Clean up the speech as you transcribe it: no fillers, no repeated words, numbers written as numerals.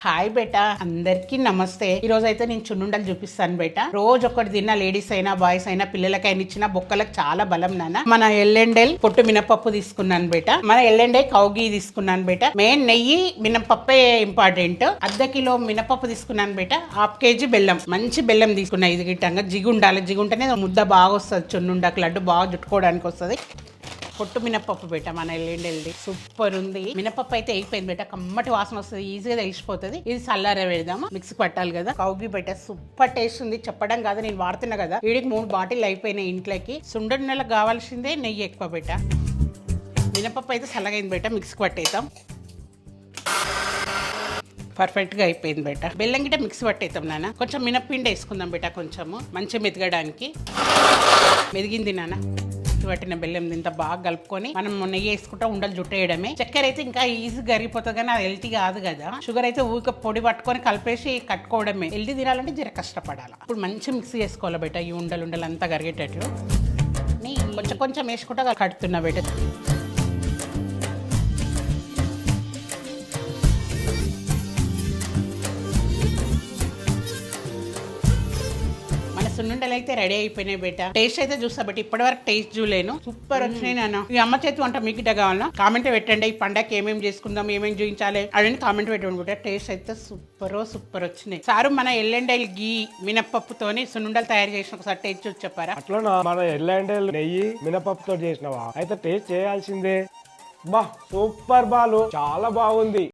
Hi బేటా, అందరికి నమస్తే. ఈ రోజు అయితే నేను చున్నుండలు చూపిస్తాను బేటా. రోజు ఒకటి తిన్న లేడీస్ అయినా బాయ్స్ అయినా పిల్లలకైనా ఇచ్చిన బొక్కలకు చాలా బలం నాన్న. మన ఎల్ఎండెల్ పొట్టు మినపప్పు తీసుకున్నాను బేటా. మన ఎల్ఎండే కౌగి తీసుకున్నాను బేటా. మెయిన్ నెయ్యి మినపప్పే ఇంపార్టెంట్. అర్ధ కిలో మినపప్పు తీసుకున్నాను బేటా. హాఫ్ కేజీ బెల్లం, మంచి బెల్లం తీసుకున్నా. ఇది గిట్టంగా జిగుండాలి. జిగుంటేనే ముద్ద బాగా వస్తుంది. చున్నుండకు లడ్డు బాగా చుట్టుకోవడానికి వస్తుంది. పొట్టు మినపప్పు బేట, మన ఎల్లుండి సూపర్ ఉంది. మినపప్పు అయితే అయిపోయింది బేట, కమ్మటి వాసన వస్తుంది, ఈజీగా తెలిసిపోతుంది. ఇది చల్లార వేద్దామా, మిక్సీ పట్టాలి కదా. కౌగి బేట సూపర్ టేస్ట్ ఉంది, చెప్పడం కాదు, నేను వాడుతున్నా కదా. వీడికి 3 బాటిల్ అయిపోయినాయి ఇంట్లోకి. సుండడి నెలకు కావాల్సిందే నెయ్యి ఎక్కువ బేట. మినపప్పు అయితే చల్లగైంది బేట, మిక్సీ పట్టేద్దాం. పర్ఫెక్ట్గా అయిపోయింది బేట. బెల్లం గిట్ట మిక్సీ పట్టేద్దాం నాన్న. కొంచెం మినప్పిండి వేసుకుందాం బేట, కొంచెము మంచిగా మెదగడానికి. మెదిగింది నాన్న. పట్టిన బెల్లం ఇంత బాగా కలుపుకొని మనం నెయ్యి వేసుకుంటా ఉండలు జుట్టేయడమే. చక్కెర అయితే ఇంకా ఈజీ కరిగిపోతుంది, కానీ అది హెల్తీ కాదు కదా. షుగర్ అయితే ఊరికే పొడి పట్టుకొని కలిపేసి కట్టుకోవడమే. హెల్తీ తినాలంటే జర కష్టపడాలి. ఇప్పుడు మంచి మిక్సీ చేసుకోవాలి బేట, ఈ ఉండలు అంతా కరిగేటట్లు. కొంచెం కొంచెం వేసుకుంటా కడుతున్నా బేట. సున్నుండలు అయితే రెడీ అయిపోయినాయి బేట. టేస్ట్ అయితే చూస్తా బట్ ఇప్పటి వరకు టేస్ట్ చూలేను. సూపర్ వచ్చినాయి నాన్న. ఈ అమ్మ చేతి వంట మీకు గిట్ట కావాలన్నా కామెంట్ పెట్టండి. ఈ పండగకి ఏమేమి చేసుకుందాం, ఏమేమి చూపించాలి అని కామెంట్ పెట్టండి బేట. టేస్ట్ అయితే సూపర్ వచ్చినాయి. సారు మన ఎల్ఎండెల్ గీ మినపప్పుతోని సున్నుండలు తయారు చేసిన ఒకసారి టేస్ట్ చూసి చెప్పారా? అట్లా మన ఎల్ఎండెల్ నెయ్యి మినపప్పుతో చేసినవా అయితే టేస్ట్ చేయాల్సిందే. బా సూపర్ బాలు, చాలా బాగుంది.